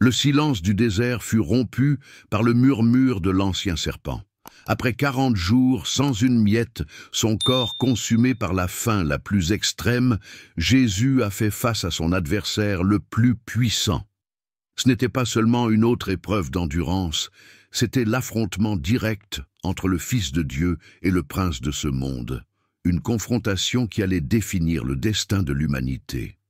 Le silence du désert fut rompu par le murmure de l'ancien serpent. Après 40 jours, sans une miette, son corps consumé par la faim la plus extrême, Jésus a fait face à son adversaire le plus puissant. Ce n'était pas seulement une autre épreuve d'endurance, c'était l'affrontement direct entre le Fils de Dieu et le prince de ce monde, une confrontation qui allait définir le destin de l'humanité.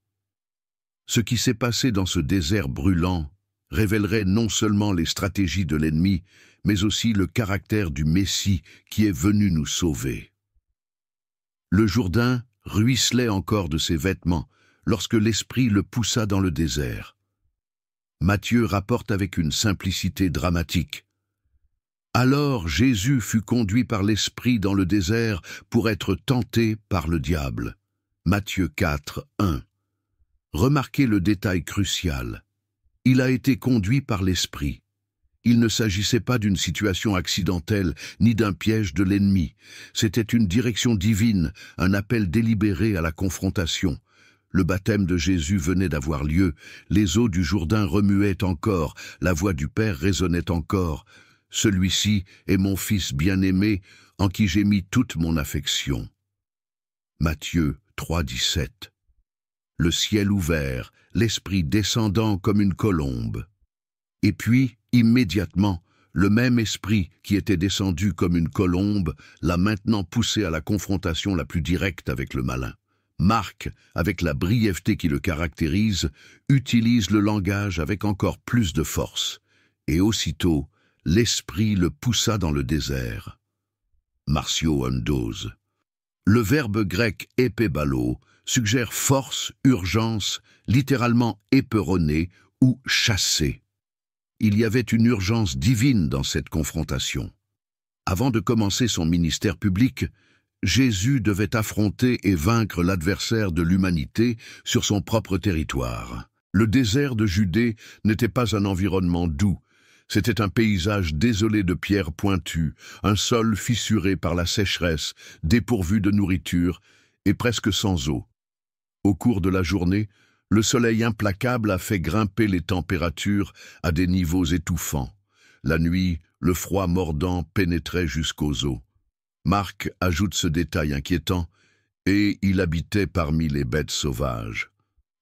Ce qui s'est passé dans ce désert brûlant révélerait non seulement les stratégies de l'ennemi, mais aussi le caractère du Messie qui est venu nous sauver. Le Jourdain ruisselait encore de ses vêtements lorsque l'Esprit le poussa dans le désert. Matthieu rapporte avec une simplicité dramatique. Alors Jésus fut conduit par l'Esprit dans le désert pour être tenté par le diable. Matthieu 4, 1. Remarquez le détail crucial. Il a été conduit par l'Esprit. Il ne s'agissait pas d'une situation accidentelle, ni d'un piège de l'ennemi. C'était une direction divine, un appel délibéré à la confrontation. Le baptême de Jésus venait d'avoir lieu, les eaux du Jourdain remuaient encore, la voix du Père résonnait encore. Celui-ci est mon Fils bien-aimé, en qui j'ai mis toute mon affection. Matthieu 3, 17. Le ciel ouvert, l'Esprit descendant comme une colombe. Et puis, immédiatement, le même esprit qui était descendu comme une colombe l'a maintenant poussé à la confrontation la plus directe avec le malin. Marc, avec la brièveté qui le caractérise, utilise le langage avec encore plus de force. Et aussitôt, l'esprit le poussa dans le désert. Martio Undos. Le verbe grec épébalo suggère force, urgence, littéralement éperonner ou chasser. Il y avait une urgence divine dans cette confrontation. Avant de commencer son ministère public, Jésus devait affronter et vaincre l'adversaire de l'humanité sur son propre territoire. Le désert de Judée n'était pas un environnement doux, c'était un paysage désolé de pierres pointues, un sol fissuré par la sécheresse, dépourvu de nourriture et presque sans eau. Au cours de la journée, le soleil implacable a fait grimper les températures à des niveaux étouffants. La nuit, le froid mordant pénétrait jusqu'aux os. Marc ajoute ce détail inquiétant, et il habitait parmi les bêtes sauvages.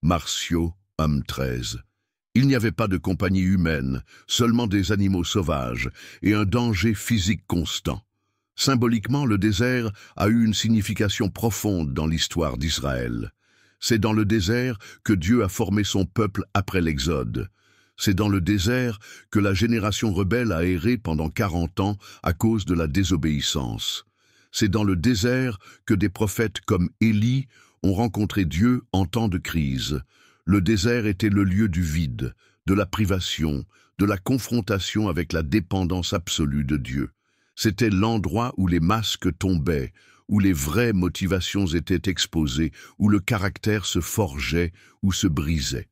Martio, homme 13. Il n'y avait pas de compagnie humaine, seulement des animaux sauvages, et un danger physique constant. Symboliquement, le désert a eu une signification profonde dans l'histoire d'Israël. C'est dans le désert que Dieu a formé son peuple après l'Exode. C'est dans le désert que la génération rebelle a erré pendant 40 ans à cause de la désobéissance. C'est dans le désert que des prophètes comme Élie ont rencontré Dieu en temps de crise. Le désert était le lieu du vide, de la privation, de la confrontation avec la dépendance absolue de Dieu. C'était l'endroit où les masques tombaient, où les vraies motivations étaient exposées, où le caractère se forgeait ou se brisait.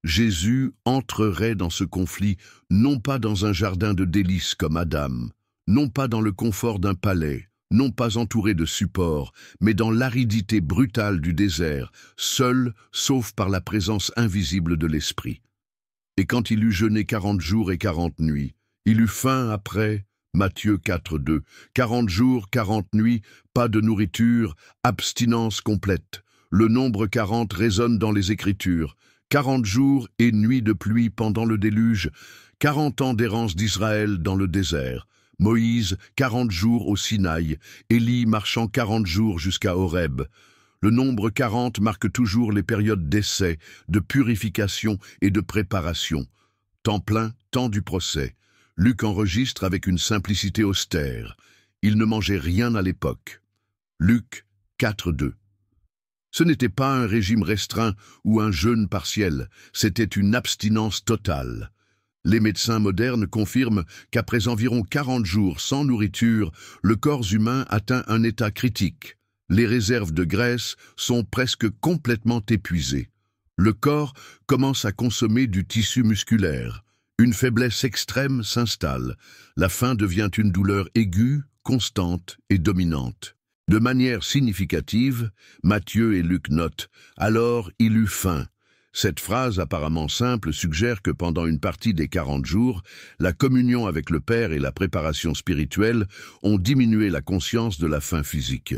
Jésus entrerait dans ce conflit non pas dans un jardin de délices comme Adam, non pas dans le confort d'un palais, non pas entouré de supports, mais dans l'aridité brutale du désert, seul, sauf par la présence invisible de l'Esprit. Et quand il eut jeûné 40 jours et 40 nuits, il eut faim après, Matthieu 4, 2, 40 jours, 40 nuits, pas de nourriture, abstinence complète. Le nombre 40 résonne dans les Écritures. 40 jours et nuits de pluie pendant le déluge, 40 ans d'errance d'Israël dans le désert. Moïse, 40 jours au Sinaï, Élie marchant 40 jours jusqu'à Horeb. Le nombre 40 marque toujours les périodes d'essai, de purification et de préparation. Temps plein, temps du procès. Luc enregistre avec une simplicité austère. Il ne mangeait rien à l'époque. Luc 4, 2. Ce n'était pas un régime restreint ou un jeûne partiel, c'était une abstinence totale. Les médecins modernes confirment qu'après environ 40 jours sans nourriture, le corps humain atteint un état critique. Les réserves de graisse sont presque complètement épuisées. Le corps commence à consommer du tissu musculaire. Une faiblesse extrême s'installe. La faim devient une douleur aiguë, constante et dominante. De manière significative, Matthieu et Luc notent « Alors il eut faim ». Cette phrase apparemment simple suggère que pendant une partie des 40 jours, la communion avec le Père et la préparation spirituelle ont diminué la conscience de la faim physique.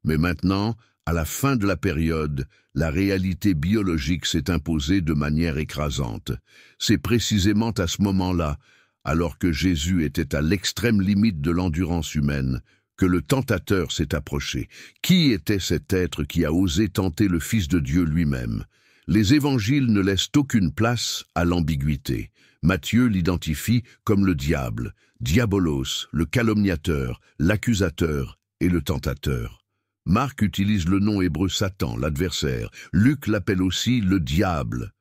Mais maintenant, à la fin de la période, la réalité biologique s'est imposée de manière écrasante. C'est précisément à ce moment-là, alors que Jésus était à l'extrême limite de l'endurance humaine, que le tentateur s'est approché. Qui était cet être qui a osé tenter le Fils de Dieu lui-même? Les évangiles ne laissent aucune place à l'ambiguïté. Matthieu l'identifie comme le diable, diabolos, le calomniateur, l'accusateur et le tentateur. Marc utilise le nom hébreu Satan, l'adversaire. Luc l'appelle aussi le diable.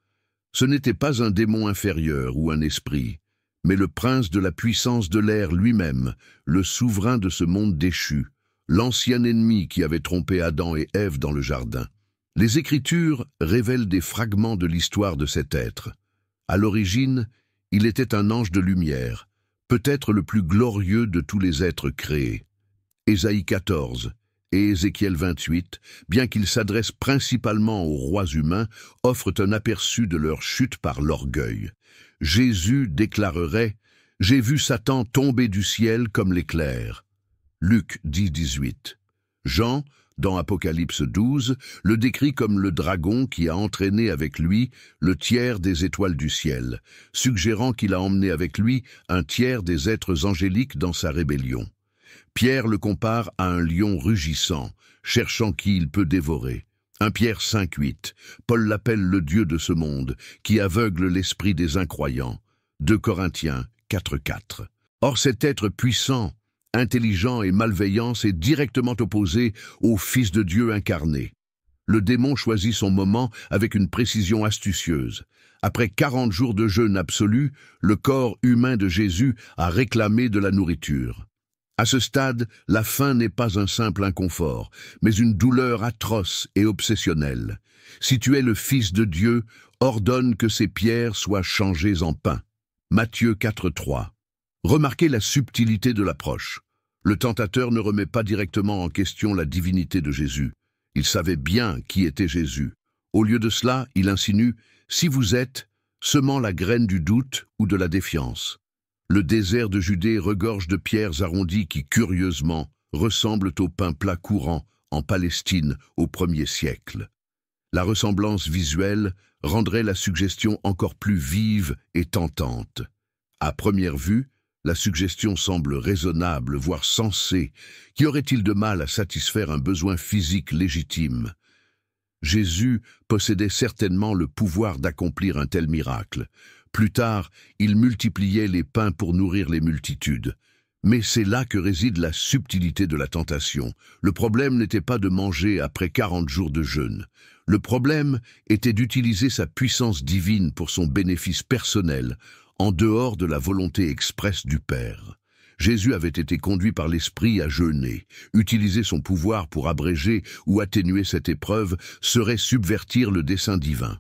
Ce n'était pas un démon inférieur ou un esprit, mais le prince de la puissance de l'air lui-même, le souverain de ce monde déchu, l'ancien ennemi qui avait trompé Adam et Ève dans le jardin. Les Écritures révèlent des fragments de l'histoire de cet être. À l'origine, il était un ange de lumière, peut-être le plus glorieux de tous les êtres créés. Ésaïe 14 et Ézéchiel 28, bien qu'ils s'adressent principalement aux rois humains, offrent un aperçu de leur chute par l'orgueil. Jésus déclarerait « J'ai vu Satan tomber du ciel comme l'éclair ». Luc 10-18. Jean, dans Apocalypse 12, le décrit comme le dragon qui a entraîné avec lui le tiers des étoiles du ciel, suggérant qu'il a emmené avec lui un tiers des êtres angéliques dans sa rébellion. Pierre le compare à un lion rugissant, cherchant qui il peut dévorer. 1 Pierre 5,8. Paul l'appelle le Dieu de ce monde, qui aveugle l'esprit des incroyants. 2 Corinthiens 4,4. Or cet être puissant, intelligent et malveillant est directement opposé au Fils de Dieu incarné. Le démon choisit son moment avec une précision astucieuse. Après 40 jours de jeûne absolu, le corps humain de Jésus a réclamé de la nourriture. À ce stade, la faim n'est pas un simple inconfort, mais une douleur atroce et obsessionnelle. Si tu es le Fils de Dieu, ordonne que ces pierres soient changées en pain. Matthieu 4,3. Remarquez la subtilité de l'approche. Le tentateur ne remet pas directement en question la divinité de Jésus. Il savait bien qui était Jésus. Au lieu de cela, il insinue « Si vous êtes, semant la graine du doute ou de la défiance ». Le désert de Judée regorge de pierres arrondies qui, curieusement, ressemblent au pain plat courant en Palestine au 1er siècle. La ressemblance visuelle rendrait la suggestion encore plus vive et tentante. À première vue, la suggestion semble raisonnable, voire sensée. Qu'y aurait-il de mal à satisfaire un besoin physique légitime? Jésus possédait certainement le pouvoir d'accomplir un tel miracle. Plus tard, il multipliait les pains pour nourrir les multitudes. Mais c'est là que réside la subtilité de la tentation. Le problème n'était pas de manger après 40 jours de jeûne. Le problème était d'utiliser sa puissance divine pour son bénéfice personnel, en dehors de la volonté expresse du Père. Jésus avait été conduit par l'Esprit à jeûner. Utiliser son pouvoir pour abréger ou atténuer cette épreuve serait subvertir le dessein divin.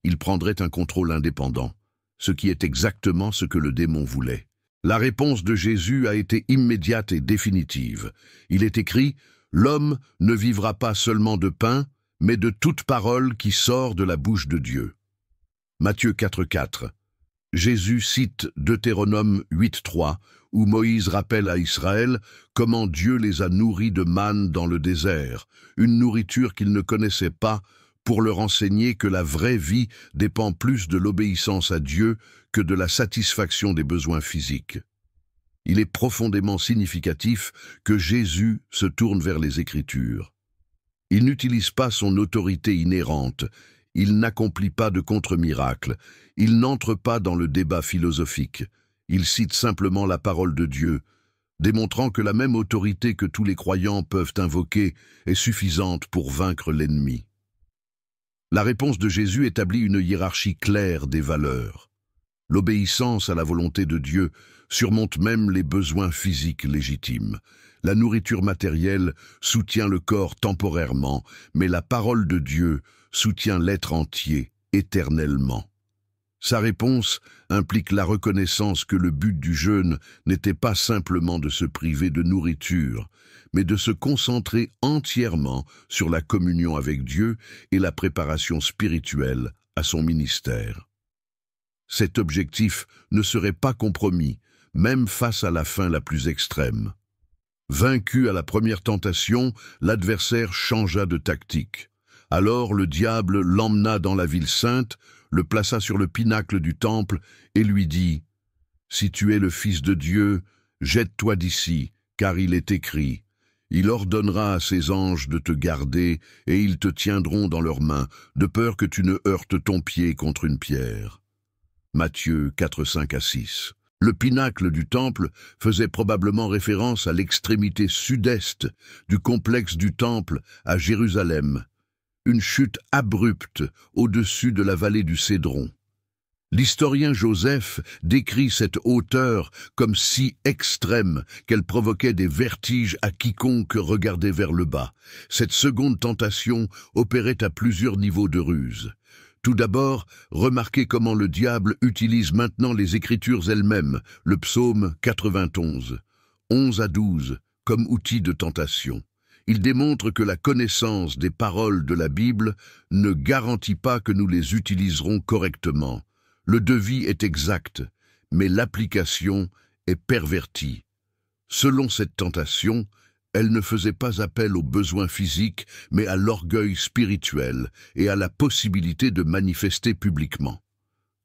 Il prendrait un contrôle indépendant, ce qui est exactement ce que le démon voulait. La réponse de Jésus a été immédiate et définitive. Il est écrit « L'homme ne vivra pas seulement de pain, mais de toute parole qui sort de la bouche de Dieu. » Matthieu 4,4. Jésus cite Deutéronome 8,3, où Moïse rappelle à Israël comment Dieu les a nourris de manne dans le désert, une nourriture qu'ils ne connaissaient pas, pour leur enseigner que la vraie vie dépend plus de l'obéissance à Dieu que de la satisfaction des besoins physiques. Il est profondément significatif que Jésus se tourne vers les Écritures. Il n'utilise pas son autorité inhérente, il n'accomplit pas de contre-miracle, il n'entre pas dans le débat philosophique, il cite simplement la parole de Dieu, démontrant que la même autorité que tous les croyants peuvent invoquer est suffisante pour vaincre l'ennemi. La réponse de Jésus établit une hiérarchie claire des valeurs. L'obéissance à la volonté de Dieu surmonte même les besoins physiques légitimes. La nourriture matérielle soutient le corps temporairement, mais la parole de Dieu soutient l'être entier, éternellement. Sa réponse implique la reconnaissance que le but du jeûne n'était pas simplement de se priver de nourriture, mais de se concentrer entièrement sur la communion avec Dieu et la préparation spirituelle à son ministère. Cet objectif ne serait pas compromis, même face à la faim la plus extrême. Vaincu à la première tentation, l'adversaire changea de tactique. Alors le diable l'emmena dans la ville sainte, le plaça sur le pinacle du temple et lui dit « Si tu es le Fils de Dieu, jette-toi d'ici, car il est écrit « Il ordonnera à ses anges de te garder, et ils te tiendront dans leurs mains, de peur que tu ne heurtes ton pied contre une pierre. » Matthieu 4, 5-6. Le pinacle du temple faisait probablement référence à l'extrémité sud-est du complexe du temple à Jérusalem, une chute abrupte au-dessus de la vallée du Cédron. L'historien Joseph décrit cette hauteur comme si extrême qu'elle provoquait des vertiges à quiconque regardait vers le bas. Cette seconde tentation opérait à plusieurs niveaux de ruse. Tout d'abord, remarquez comment le diable utilise maintenant les Écritures elles-mêmes, le psaume 91, 11-12, comme outil de tentation. Il démontre que la connaissance des paroles de la Bible ne garantit pas que nous les utiliserons correctement. Le devis est exact, mais l'application est pervertie. Selon cette tentation, elle ne faisait pas appel aux besoins physiques, mais à l'orgueil spirituel et à la possibilité de manifester publiquement.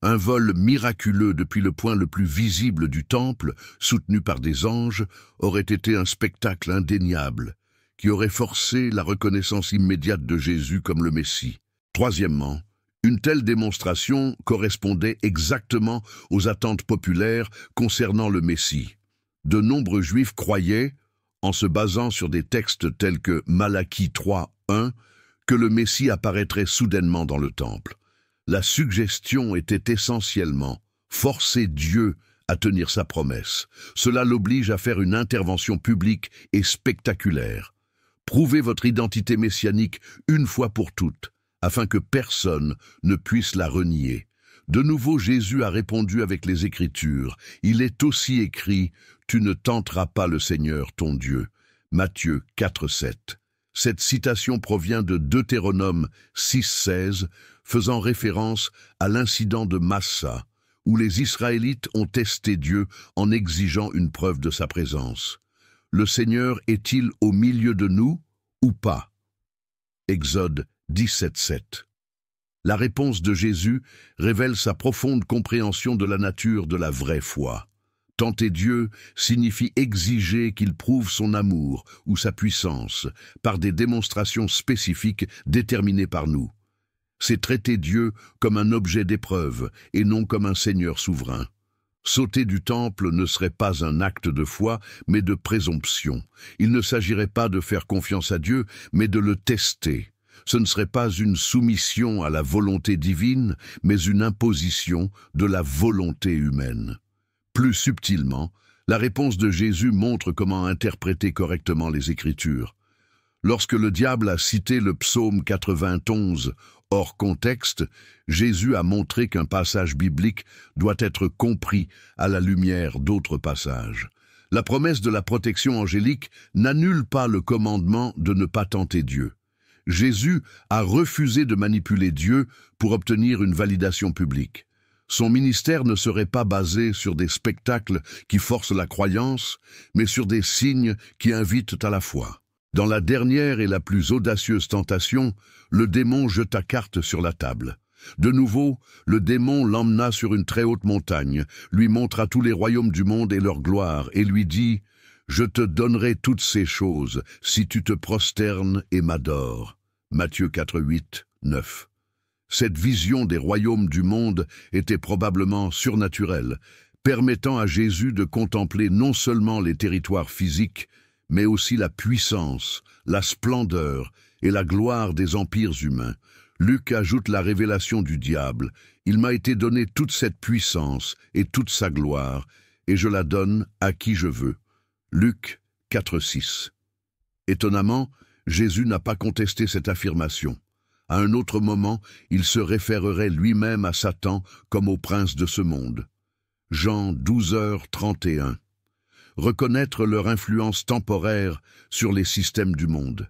Un vol miraculeux depuis le point le plus visible du temple, soutenu par des anges, aurait été un spectacle indéniable, qui aurait forcé la reconnaissance immédiate de Jésus comme le Messie. Troisièmement, une telle démonstration correspondait exactement aux attentes populaires concernant le Messie. De nombreux Juifs croyaient, en se basant sur des textes tels que Malachie 3, 1, que le Messie apparaîtrait soudainement dans le temple. La suggestion était essentiellement forcer Dieu à tenir sa promesse. Cela l'oblige à faire une intervention publique et spectaculaire. Prouvez votre identité messianique une fois pour toutes, afin que personne ne puisse la renier. De nouveau, Jésus a répondu avec les Écritures. Il est aussi écrit « Tu ne tenteras pas le Seigneur ton Dieu ». Matthieu 4, 7. Cette citation provient de Deutéronome 6, 16, faisant référence à l'incident de Massa, où les Israélites ont testé Dieu en exigeant une preuve de sa présence. Le Seigneur est-il au milieu de nous ou pas? Exode 17, 7. La réponse de Jésus révèle sa profonde compréhension de la nature de la vraie foi. Tenter Dieu signifie exiger qu'il prouve son amour ou sa puissance par des démonstrations spécifiques déterminées par nous. C'est traiter Dieu comme un objet d'épreuve et non comme un Seigneur souverain. Sauter du temple ne serait pas un acte de foi, mais de présomption. Il ne s'agirait pas de faire confiance à Dieu, mais de le tester. Ce ne serait pas une soumission à la volonté divine, mais une imposition de la volonté humaine. Plus subtilement, la réponse de Jésus montre comment interpréter correctement les Écritures. Lorsque le diable a cité le psaume 91 hors contexte, Jésus a montré qu'un passage biblique doit être compris à la lumière d'autres passages. La promesse de la protection angélique n'annule pas le commandement de ne pas tenter Dieu. Jésus a refusé de manipuler Dieu pour obtenir une validation publique. Son ministère ne serait pas basé sur des spectacles qui forcent la croyance, mais sur des signes qui invitent à la foi. Dans la dernière et la plus audacieuse tentation, le démon jeta carte sur la table. De nouveau, le démon l'emmena sur une très haute montagne, lui montra tous les royaumes du monde et leur gloire, et lui dit « Je te donnerai toutes ces choses, si tu te prosternes et m'adores. » Matthieu 4, 8, 9. Cette vision des royaumes du monde était probablement surnaturelle, permettant à Jésus de contempler non seulement les territoires physiques, mais aussi la puissance, la splendeur et la gloire des empires humains. Luc ajoute la révélation du diable. Il m'a été donné toute cette puissance et toute sa gloire, et je la donne à qui je veux. Luc 4, 6. Étonnamment, Jésus n'a pas contesté cette affirmation. À un autre moment, il se référerait lui-même à Satan comme au prince de ce monde. Jean 12h31. Reconnaître leur influence temporaire sur les systèmes du monde.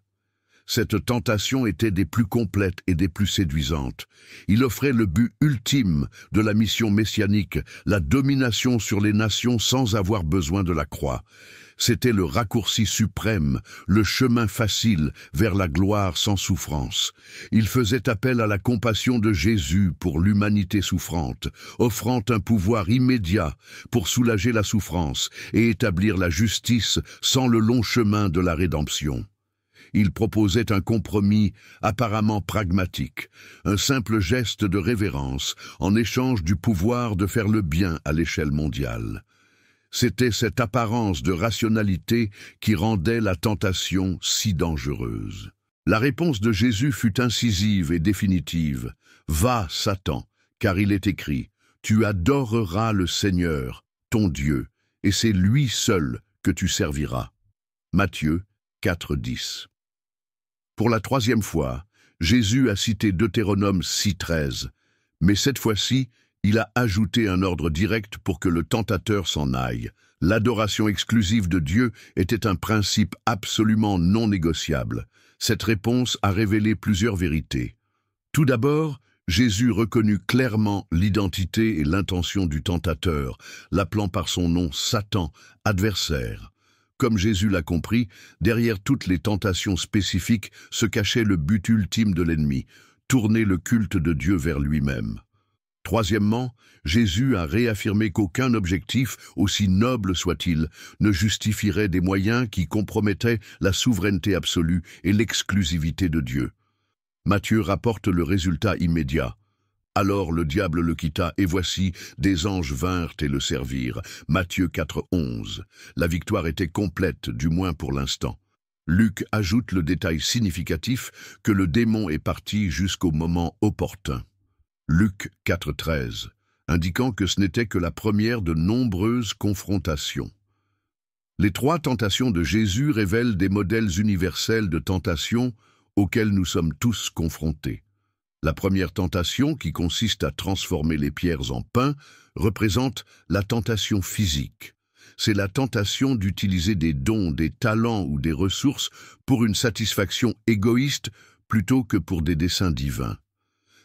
Cette tentation était des plus complètes et des plus séduisantes. Il offrait le but ultime de la mission messianique, la domination sur les nations sans avoir besoin de la croix. C'était le raccourci suprême, le chemin facile vers la gloire sans souffrance. Il faisait appel à la compassion de Jésus pour l'humanité souffrante, offrant un pouvoir immédiat pour soulager la souffrance et établir la justice sans le long chemin de la rédemption. Il proposait un compromis apparemment pragmatique, un simple geste de révérence en échange du pouvoir de faire le bien à l'échelle mondiale. C'était cette apparence de rationalité qui rendait la tentation si dangereuse. La réponse de Jésus fut incisive et définitive. « Va, Satan, car il est écrit, tu adoreras le Seigneur, ton Dieu, et c'est lui seul que tu serviras. » Matthieu 4,10. Pour la troisième fois, Jésus a cité Deutéronome 6,13, mais cette fois-ci, il a ajouté un ordre direct pour que le tentateur s'en aille. L'adoration exclusive de Dieu était un principe absolument non négociable. Cette réponse a révélé plusieurs vérités. Tout d'abord, Jésus reconnut clairement l'identité et l'intention du tentateur, l'appelant par son nom Satan, adversaire. Comme Jésus l'a compris, derrière toutes les tentations spécifiques se cachait le but ultime de l'ennemi, tourner le culte de Dieu vers lui-même. Troisièmement, Jésus a réaffirmé qu'aucun objectif, aussi noble soit-il, ne justifierait des moyens qui compromettaient la souveraineté absolue et l'exclusivité de Dieu. Matthieu rapporte le résultat immédiat. Alors le diable le quitta, et voici, des anges vinrent et le servirent. Matthieu 4,11. La victoire était complète, du moins pour l'instant. Luc ajoute le détail significatif que le démon est parti jusqu'au moment opportun. Luc 4,13, indiquant que ce n'était que la première de nombreuses confrontations. Les trois tentations de Jésus révèlent des modèles universels de tentation auxquels nous sommes tous confrontés. La première tentation, qui consiste à transformer les pierres en pain, représente la tentation physique. C'est la tentation d'utiliser des dons, des talents ou des ressources pour une satisfaction égoïste plutôt que pour des desseins divins.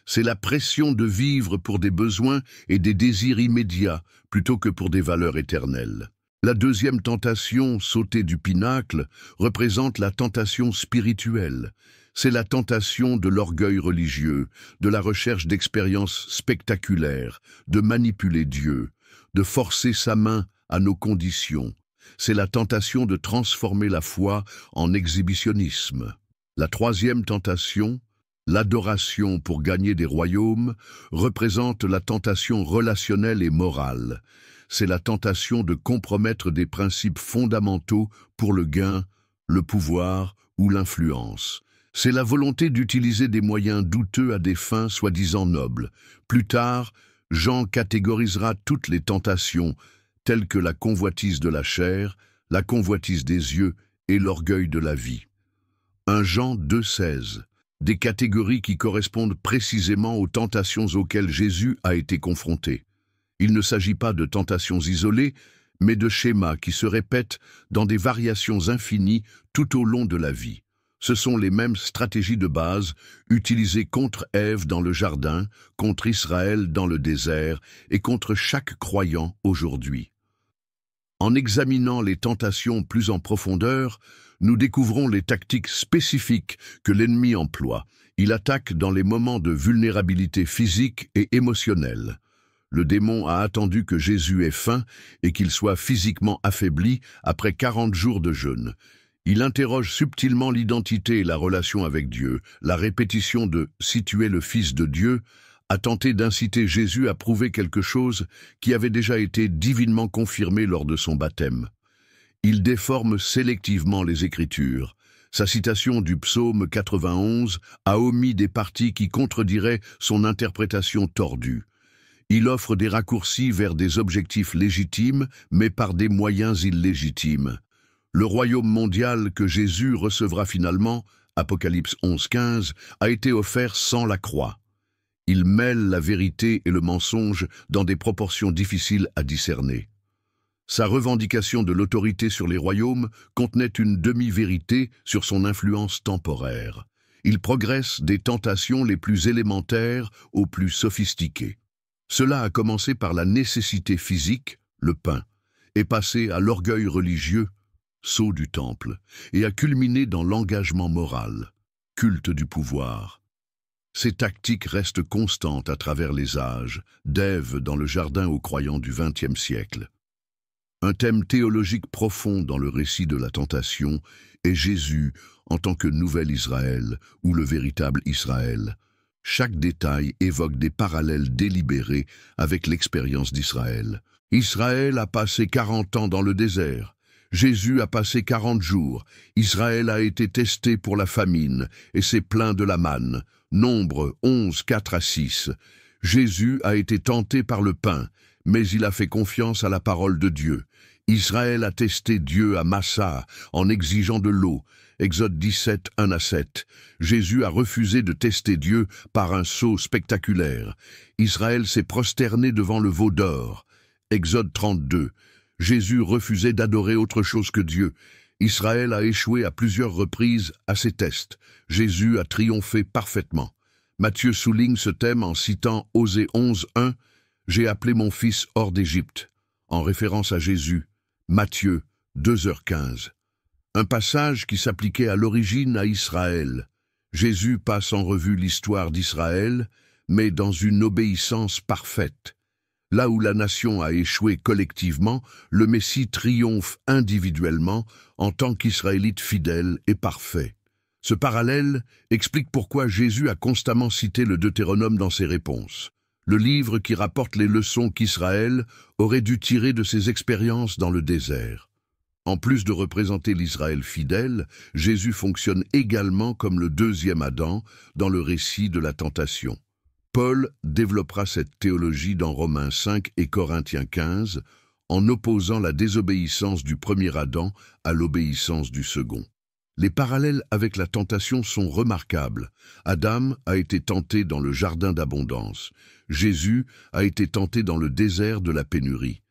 C'est la pression de vivre pour des besoins et des désirs immédiats plutôt que pour des valeurs éternelles. La deuxième tentation, sauter du pinacle, représente la tentation spirituelle. C'est la tentation de l'orgueil religieux, de la recherche d'expériences spectaculaires, de manipuler Dieu, de forcer sa main à nos conditions. C'est la tentation de transformer la foi en exhibitionnisme. La troisième tentation, l'adoration pour gagner des royaumes, représente la tentation relationnelle et morale. C'est la tentation de compromettre des principes fondamentaux pour le gain, le pouvoir ou l'influence. C'est la volonté d'utiliser des moyens douteux à des fins soi-disant nobles. Plus tard, Jean catégorisera toutes les tentations, telles que la convoitise de la chair, la convoitise des yeux et l'orgueil de la vie. 1 Jean 2,16. Des catégories qui correspondent précisément aux tentations auxquelles Jésus a été confronté. Il ne s'agit pas de tentations isolées, mais de schémas qui se répètent dans des variations infinies tout au long de la vie. Ce sont les mêmes stratégies de base utilisées contre Ève dans le jardin, contre Israël dans le désert et contre chaque croyant aujourd'hui. En examinant les tentations plus en profondeur, nous découvrons les tactiques spécifiques que l'ennemi emploie. Il attaque dans les moments de vulnérabilité physique et émotionnelle. Le démon a attendu que Jésus ait faim et qu'il soit physiquement affaibli après 40 jours de jeûne. Il interroge subtilement l'identité et la relation avec Dieu. La répétition de « si tu es le Fils de Dieu » a tenté d'inciter Jésus à prouver quelque chose qui avait déjà été divinement confirmé lors de son baptême. Il déforme sélectivement les Écritures. Sa citation du psaume 91 a omis des parties qui contrediraient son interprétation tordue. Il offre des raccourcis vers des objectifs légitimes, mais par des moyens illégitimes. Le royaume mondial que Jésus recevra finalement, Apocalypse 11,15, a été offert sans la croix. Il mêle la vérité et le mensonge dans des proportions difficiles à discerner. Sa revendication de l'autorité sur les royaumes contenait une demi-vérité sur son influence temporaire. Il progresse des tentations les plus élémentaires aux plus sophistiquées. Cela a commencé par la nécessité physique, le pain, est passé à l'orgueil religieux, sceau du temple, et a culminé dans l'engagement moral, culte du pouvoir. Ces tactiques restent constantes à travers les âges, d'Ève dans le jardin aux croyants du XXe siècle. Un thème théologique profond dans le récit de la tentation est Jésus en tant que nouvel Israël ou le véritable Israël. Chaque détail évoque des parallèles délibérés avec l'expérience d'Israël. Israël a passé 40 ans dans le désert. Jésus a passé 40 jours. Israël a été testé pour la famine et s'est plaint de la manne. Nombre 11, 4 à 6. Jésus a été tenté par le pain, mais il a fait confiance à la parole de Dieu. Israël a testé Dieu à Massa en exigeant de l'eau. Exode 17, 1 à 7. Jésus a refusé de tester Dieu par un saut spectaculaire. Israël s'est prosterné devant le veau d'or. Exode 32. Jésus refusait d'adorer autre chose que Dieu. Israël a échoué à plusieurs reprises à ses tests. Jésus a triomphé parfaitement. Matthieu souligne ce thème en citant Osée 11, 1. « J'ai appelé mon fils hors d'Égypte », en référence à Jésus. Matthieu 2h15. Un passage qui s'appliquait à l'origine à Israël. Jésus passe en revue l'histoire d'Israël, mais dans une obéissance parfaite. Là où la nation a échoué collectivement, le Messie triomphe individuellement en tant qu'Israélite fidèle et parfait. Ce parallèle explique pourquoi Jésus a constamment cité le Deutéronome dans ses réponses. Le livre qui rapporte les leçons qu'Israël aurait dû tirer de ses expériences dans le désert. En plus de représenter l'Israël fidèle, Jésus fonctionne également comme le deuxième Adam dans le récit de la tentation. Paul développera cette théologie dans Romains 5 et Corinthiens 15, en opposant la désobéissance du premier Adam à l'obéissance du second. Les parallèles avec la tentation sont remarquables. Adam a été tenté dans le jardin d'abondance. Jésus a été tenté dans le désert de la pénurie.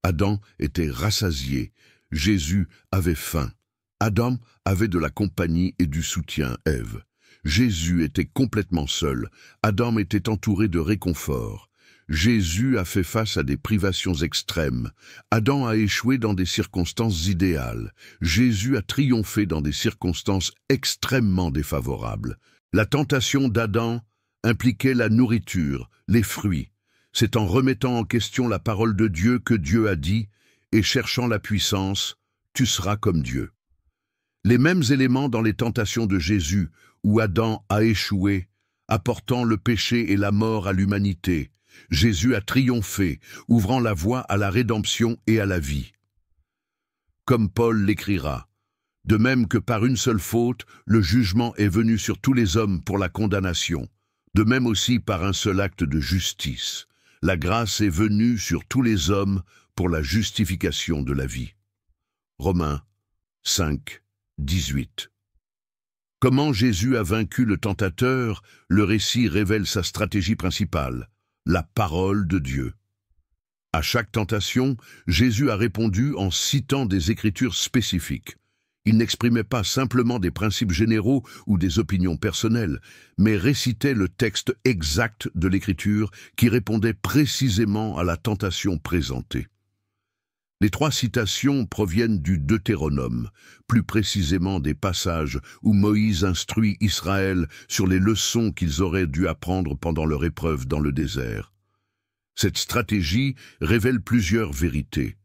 Adam était rassasié. Jésus avait faim. Adam avait de la compagnie et du soutien, Ève. Jésus était complètement seul. Adam était entouré de réconfort. Jésus a fait face à des privations extrêmes. Adam a échoué dans des circonstances idéales. Jésus a triomphé dans des circonstances extrêmement défavorables. La tentation d'Adam impliquait la nourriture, les fruits. C'est en remettant en question la parole de Dieu que Dieu a dit, et cherchant la puissance, tu seras comme Dieu. Les mêmes éléments dans les tentations de Jésus, où Adam a échoué, apportant le péché et la mort à l'humanité. Jésus a triomphé, ouvrant la voie à la rédemption et à la vie. Comme Paul l'écrira, de même que par une seule faute, le jugement est venu sur tous les hommes pour la condamnation, de même aussi par un seul acte de justice. La grâce est venue sur tous les hommes pour la justification de la vie. Romains 5, 18. Comment Jésus a vaincu le tentateur, le récit révèle sa stratégie principale, la parole de Dieu. À chaque tentation, Jésus a répondu en citant des écritures spécifiques. Il n'exprimait pas simplement des principes généraux ou des opinions personnelles, mais récitait le texte exact de l'écriture qui répondait précisément à la tentation présentée. Les 3 citations proviennent du Deutéronome, plus précisément des passages où Moïse instruit Israël sur les leçons qu'ils auraient dû apprendre pendant leur épreuve dans le désert. Cette stratégie révèle plusieurs vérités.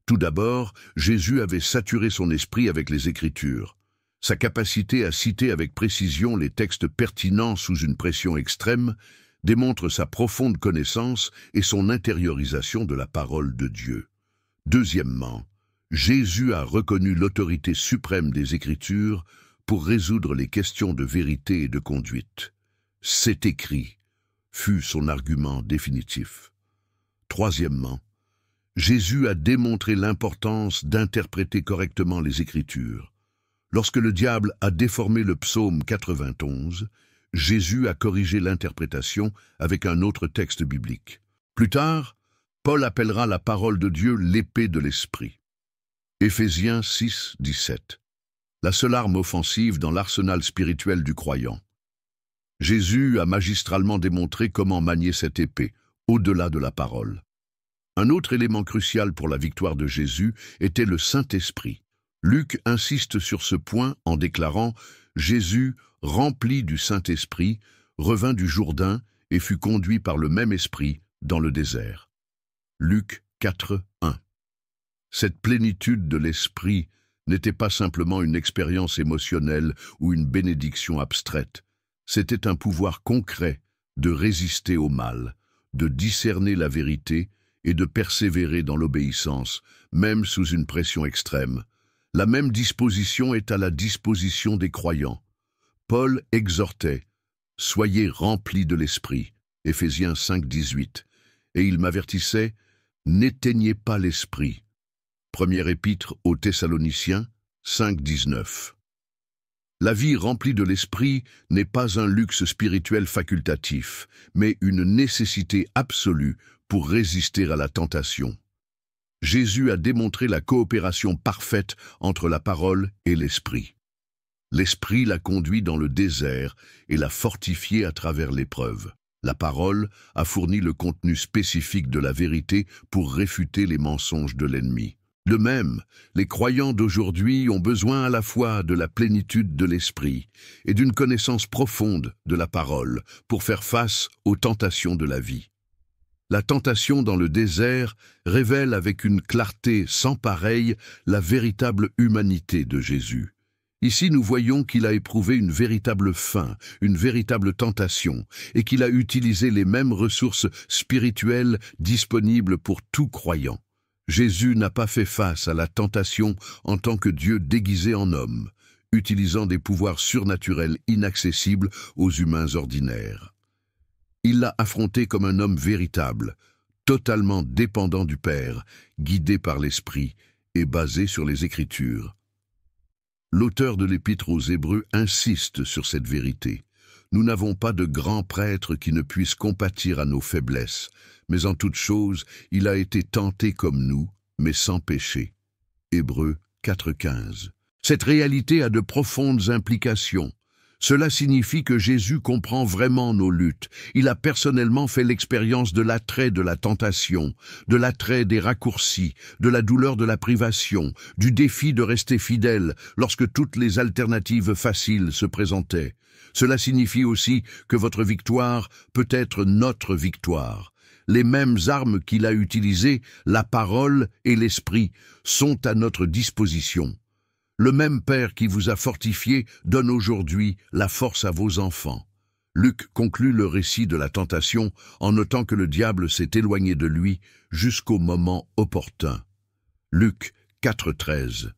Tout d'abord, Jésus avait saturé son esprit avec les Écritures. Sa capacité à citer avec précision les textes pertinents sous une pression extrême démontre sa profonde connaissance et son intériorisation de la parole de Dieu. Deuxièmement, Jésus a reconnu l'autorité suprême des Écritures pour résoudre les questions de vérité et de conduite. « C'est écrit » fut son argument définitif. Troisièmement, Jésus a démontré l'importance d'interpréter correctement les Écritures. Lorsque le diable a déformé le psaume 91, Jésus a corrigé l'interprétation avec un autre texte biblique. Plus tard, Paul appellera la parole de Dieu l'épée de l'esprit. Éphésiens 6, 17. La seule arme offensive dans l'arsenal spirituel du croyant. Jésus a magistralement démontré comment manier cette épée, au-delà de la parole. Un autre élément crucial pour la victoire de Jésus était le Saint-Esprit. Luc insiste sur ce point en déclarant « Jésus, rempli du Saint-Esprit, revint du Jourdain et fut conduit par le même esprit dans le désert. » Luc 4, 1. Cette plénitude de l'Esprit n'était pas simplement une expérience émotionnelle ou une bénédiction abstraite. C'était un pouvoir concret de résister au mal, de discerner la vérité et de persévérer dans l'obéissance, même sous une pression extrême. La même disposition est à la disposition des croyants. Paul exhortait « Soyez remplis de l'Esprit » Éphésiens 5, 18, et il m'avertissait « N'éteignez pas l'Esprit » Première épître aux Thessaloniciens 5, 19. La vie remplie de l'Esprit n'est pas un luxe spirituel facultatif, mais une nécessité absolue pour résister à la tentation. Jésus a démontré la coopération parfaite entre la parole et l'Esprit. L'Esprit l'a conduit dans le désert et l'a fortifié à travers l'épreuve. La parole a fourni le contenu spécifique de la vérité pour réfuter les mensonges de l'ennemi. De même, les croyants d'aujourd'hui ont besoin à la fois de la plénitude de l'Esprit et d'une connaissance profonde de la parole pour faire face aux tentations de la vie. La tentation dans le désert révèle avec une clarté sans pareille la véritable humanité de Jésus. Ici, nous voyons qu'il a éprouvé une véritable faim, une véritable tentation, et qu'il a utilisé les mêmes ressources spirituelles disponibles pour tout croyant. Jésus n'a pas fait face à la tentation en tant que Dieu déguisé en homme, utilisant des pouvoirs surnaturels inaccessibles aux humains ordinaires. Il l'a affronté comme un homme véritable, totalement dépendant du Père, guidé par l'Esprit et basé sur les Écritures. L'auteur de l'Épître aux Hébreux insiste sur cette vérité. Nous n'avons pas de grand prêtre qui ne puisse compatir à nos faiblesses, mais en toute chose, il a été tenté comme nous, mais sans péché. Hébreux 4,15. Cette réalité a de profondes implications. Cela signifie que Jésus comprend vraiment nos luttes. Il a personnellement fait l'expérience de l'attrait de la tentation, de l'attrait des raccourcis, de la douleur de la privation, du défi de rester fidèle lorsque toutes les alternatives faciles se présentaient. Cela signifie aussi que votre victoire peut être notre victoire. Les mêmes armes qu'il a utilisées, la parole et l'esprit, sont à notre disposition. Le même Père qui vous a fortifié donne aujourd'hui la force à vos enfants. Luc conclut le récit de la tentation en notant que le diable s'est éloigné de lui jusqu'au moment opportun. Luc 4,13.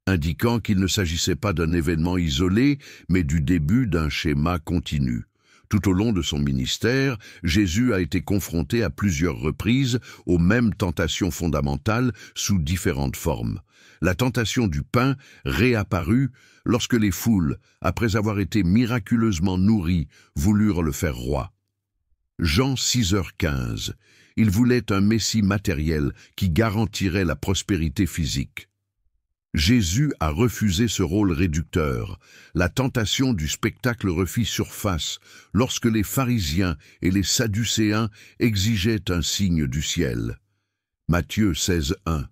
Indiquant qu'il ne s'agissait pas d'un événement isolé, mais du début d'un schéma continu. Tout au long de son ministère, Jésus a été confronté à plusieurs reprises aux mêmes tentations fondamentales sous différentes formes. La tentation du pain réapparut lorsque les foules, après avoir été miraculeusement nourries, voulurent le faire roi. Jean 6h15. Il voulait un Messie matériel qui garantirait la prospérité physique. Jésus a refusé ce rôle réducteur. La tentation du spectacle refit surface lorsque les pharisiens et les sadducéens exigeaient un signe du ciel. Matthieu 16:1.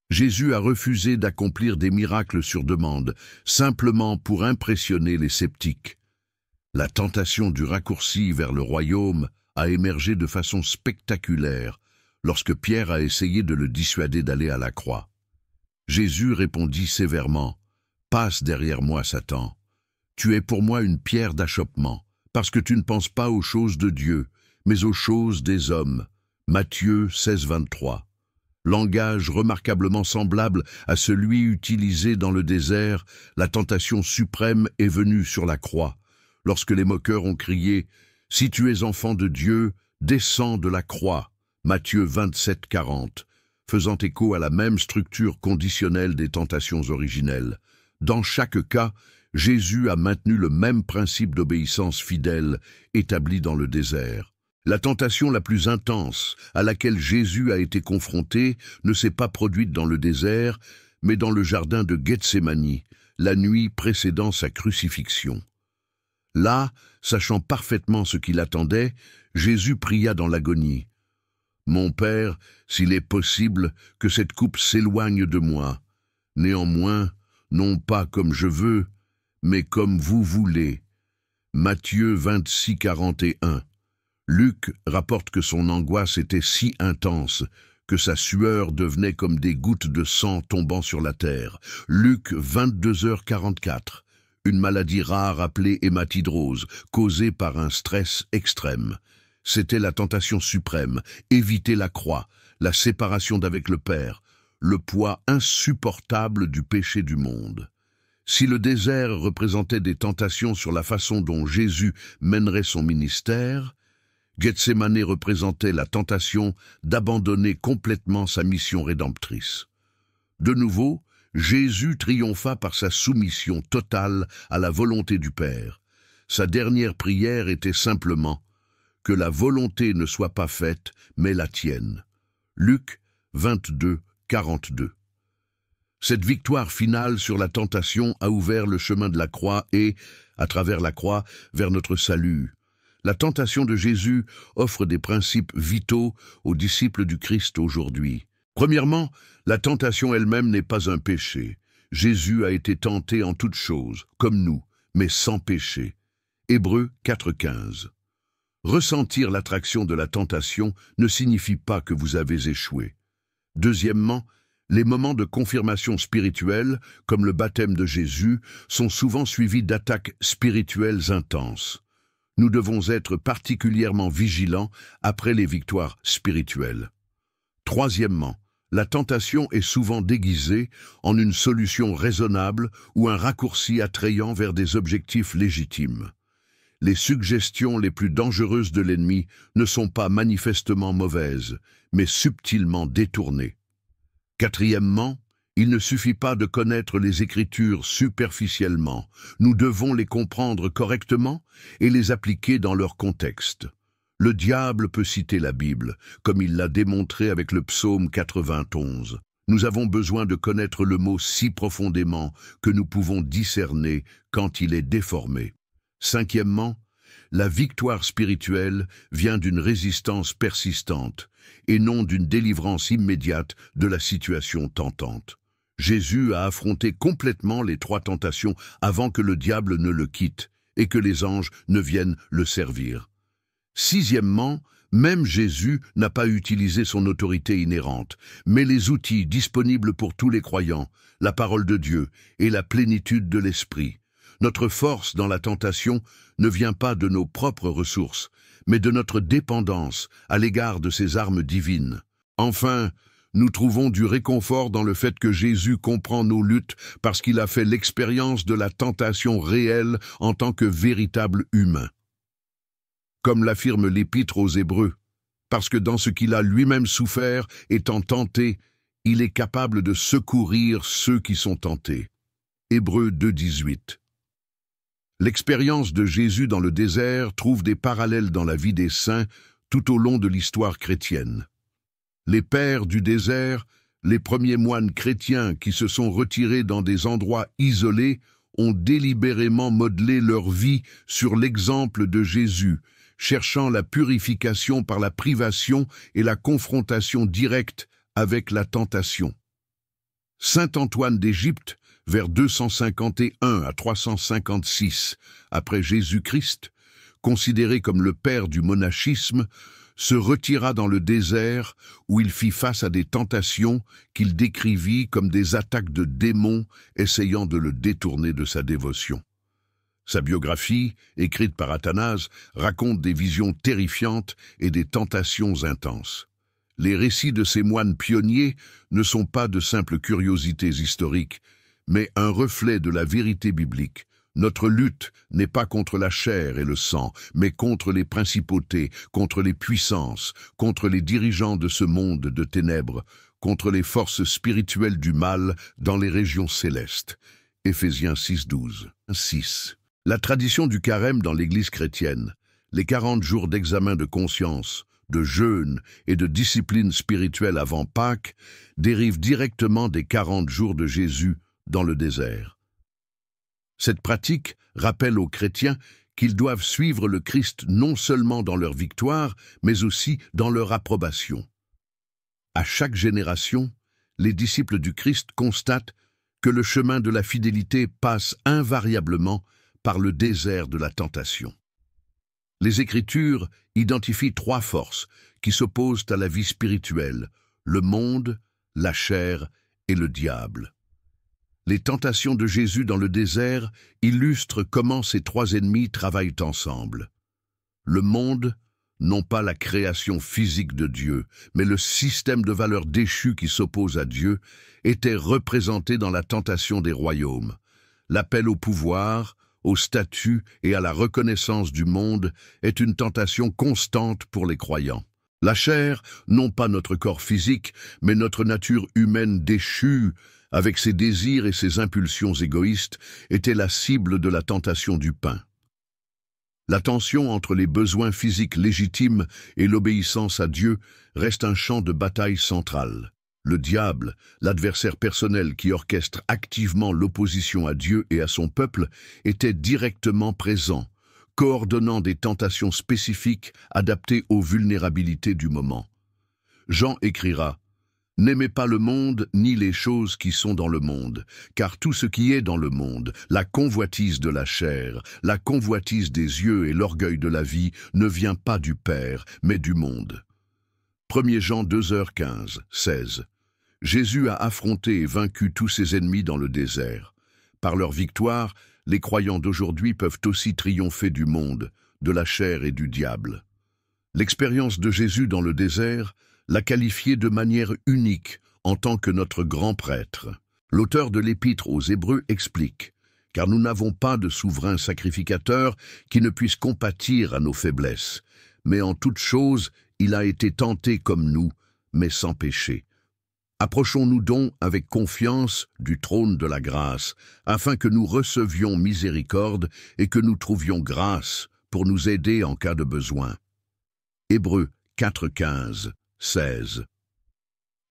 Jésus a refusé d'accomplir des miracles sur demande, simplement pour impressionner les sceptiques. La tentation du raccourci vers le royaume a émergé de façon spectaculaire lorsque Pierre a essayé de le dissuader d'aller à la croix. Jésus répondit sévèrement, « Passe derrière moi, Satan. Tu es pour moi une pierre d'achoppement, parce que tu ne penses pas aux choses de Dieu, mais aux choses des hommes. » Matthieu 16:23. Langage remarquablement semblable à celui utilisé dans le désert, la tentation suprême est venue sur la croix, lorsque les moqueurs ont crié « Si tu es enfant de Dieu, descends de la croix » Matthieu 27:40, faisant écho à la même structure conditionnelle des tentations originelles. Dans chaque cas, Jésus a maintenu le même principe d'obéissance fidèle établi dans le désert. La tentation la plus intense à laquelle Jésus a été confronté ne s'est pas produite dans le désert, mais dans le jardin de Gethsémani, la nuit précédant sa crucifixion. Là, sachant parfaitement ce qui l'attendait, Jésus pria dans l'agonie. « Mon Père, s'il est possible que cette coupe s'éloigne de moi. Néanmoins, non pas comme je veux, mais comme vous voulez. » Matthieu 26, 41. Luc rapporte que son angoisse était si intense que sa sueur devenait comme des gouttes de sang tombant sur la terre. Luc 22h44. Une maladie rare appelée hématidrose, causée par un stress extrême. C'était la tentation suprême, éviter la croix, la séparation d'avec le Père, le poids insupportable du péché du monde. Si le désert représentait des tentations sur la façon dont Jésus mènerait son ministère, Gethsémani représentait la tentation d'abandonner complètement sa mission rédemptrice. De nouveau, Jésus triompha par sa soumission totale à la volonté du Père. Sa dernière prière était simplement « Que la volonté ne soit pas faite, mais la tienne ». Luc 22, 42. Cette victoire finale sur la tentation a ouvert le chemin de la croix et, à travers la croix, vers notre salut. La tentation de Jésus offre des principes vitaux aux disciples du Christ aujourd'hui. Premièrement, la tentation elle-même n'est pas un péché. Jésus a été tenté en toutes choses, comme nous, mais sans péché. Hébreux 4,15. Ressentir l'attraction de la tentation ne signifie pas que vous avez échoué. Deuxièmement, les moments de confirmation spirituelle, comme le baptême de Jésus, sont souvent suivis d'attaques spirituelles intenses. Nous devons être particulièrement vigilants après les victoires spirituelles. Troisièmement, la tentation est souvent déguisée en une solution raisonnable ou un raccourci attrayant vers des objectifs légitimes. Les suggestions les plus dangereuses de l'ennemi ne sont pas manifestement mauvaises, mais subtilement détournées. Quatrièmement, il ne suffit pas de connaître les Écritures superficiellement. Nous devons les comprendre correctement et les appliquer dans leur contexte. Le diable peut citer la Bible, comme il l'a démontré avec le psaume 91. Nous avons besoin de connaître le mot si profondément que nous pouvons discerner quand il est déformé. Cinquièmement, la victoire spirituelle vient d'une résistance persistante et non d'une délivrance immédiate de la situation tentante. Jésus a affronté complètement les trois tentations avant que le diable ne le quitte et que les anges ne viennent le servir. Sixièmement, même Jésus n'a pas utilisé son autorité inhérente, mais les outils disponibles pour tous les croyants, la parole de Dieu et la plénitude de l'Esprit. Notre force dans la tentation ne vient pas de nos propres ressources, mais de notre dépendance à l'égard de ces armes divines. Enfin, nous trouvons du réconfort dans le fait que Jésus comprend nos luttes parce qu'il a fait l'expérience de la tentation réelle en tant que véritable humain. Comme l'affirme l'Épître aux Hébreux, parce que dans ce qu'il a lui-même souffert, étant tenté, il est capable de secourir ceux qui sont tentés. Hébreux 2,18. L'expérience de Jésus dans le désert trouve des parallèles dans la vie des saints tout au long de l'histoire chrétienne. Les pères du désert, les premiers moines chrétiens qui se sont retirés dans des endroits isolés, ont délibérément modelé leur vie sur l'exemple de Jésus, cherchant la purification par la privation et la confrontation directe avec la tentation. Saint Antoine d'Égypte, vers 251 à 356 après Jésus-Christ, considéré comme le père du monachisme, se retira dans le désert où il fit face à des tentations qu'il décrivit comme des attaques de démons essayant de le détourner de sa dévotion. Sa biographie, écrite par Athanase, raconte des visions terrifiantes et des tentations intenses. Les récits de ces moines pionniers ne sont pas de simples curiosités historiques, mais un reflet de la vérité biblique. Notre lutte n'est pas contre la chair et le sang, mais contre les principautés, contre les puissances, contre les dirigeants de ce monde de ténèbres, contre les forces spirituelles du mal dans les régions célestes. Éphésiens 6, 12. 6. La tradition du carême dans l'Église chrétienne, Les 40 jours d'examen de conscience, de jeûne et de discipline spirituelle avant Pâques dérivent directement des 40 jours de Jésus dans le désert. Cette pratique rappelle aux chrétiens qu'ils doivent suivre le Christ non seulement dans leur victoire, mais aussi dans leur approbation. À chaque génération, les disciples du Christ constatent que le chemin de la fidélité passe invariablement par le désert de la tentation. Les Écritures identifient 3 forces qui s'opposent à la vie spirituelle, le monde, la chair et le diable. Les tentations de Jésus dans le désert illustrent comment ces 3 ennemis travaillent ensemble. Le monde, non pas la création physique de Dieu, mais le système de valeurs déchues qui s'oppose à Dieu, était représenté dans la tentation des royaumes. L'appel au pouvoir, au statut et à la reconnaissance du monde est une tentation constante pour les croyants. La chair, non pas notre corps physique, mais notre nature humaine déchue, avec ses désirs et ses impulsions égoïstes, était la cible de la tentation du pain. La tension entre les besoins physiques légitimes et l'obéissance à Dieu reste un champ de bataille central. Le diable, l'adversaire personnel qui orchestre activement l'opposition à Dieu et à son peuple, était directement présent, coordonnant des tentations spécifiques adaptées aux vulnérabilités du moment. Jean écrira « N'aimez pas le monde ni les choses qui sont dans le monde, car tout ce qui est dans le monde, la convoitise de la chair, la convoitise des yeux et l'orgueil de la vie, ne vient pas du Père, mais du monde. » 1 Jean 2h15, 16. Jésus a affronté et vaincu tous ses ennemis dans le désert. Par leur victoire, les croyants d'aujourd'hui peuvent aussi triompher du monde, de la chair et du diable. L'expérience de Jésus dans le désert l'a qualifié de manière unique en tant que notre grand prêtre. L'auteur de l'Épître aux Hébreux explique « Car nous n'avons pas de souverain sacrificateur qui ne puisse compatir à nos faiblesses, mais en toute chose, il a été tenté comme nous, mais sans péché. Approchons-nous donc avec confiance du trône de la grâce, afin que nous recevions miséricorde et que nous trouvions grâce pour nous aider en cas de besoin. » Hébreux 4:15, 16.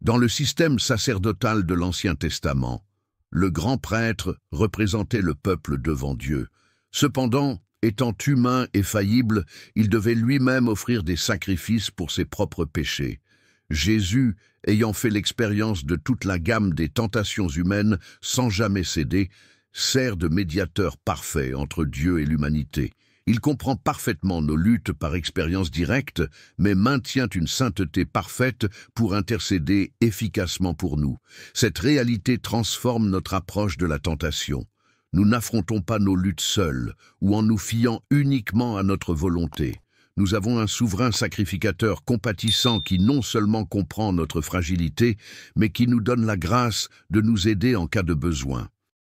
Dans le système sacerdotal de l'Ancien Testament, le grand prêtre représentait le peuple devant Dieu. Cependant, étant humain et faillible, il devait lui-même offrir des sacrifices pour ses propres péchés. Jésus, ayant fait l'expérience de toute la gamme des tentations humaines sans jamais céder, sert de médiateur parfait entre Dieu et l'humanité. Il comprend parfaitement nos luttes par expérience directe, mais maintient une sainteté parfaite pour intercéder efficacement pour nous. Cette réalité transforme notre approche de la tentation. Nous n'affrontons pas nos luttes seuls ou en nous fiant uniquement à notre volonté. Nous avons un souverain sacrificateur compatissant qui non seulement comprend notre fragilité, mais qui nous donne la grâce de nous aider en cas de besoin.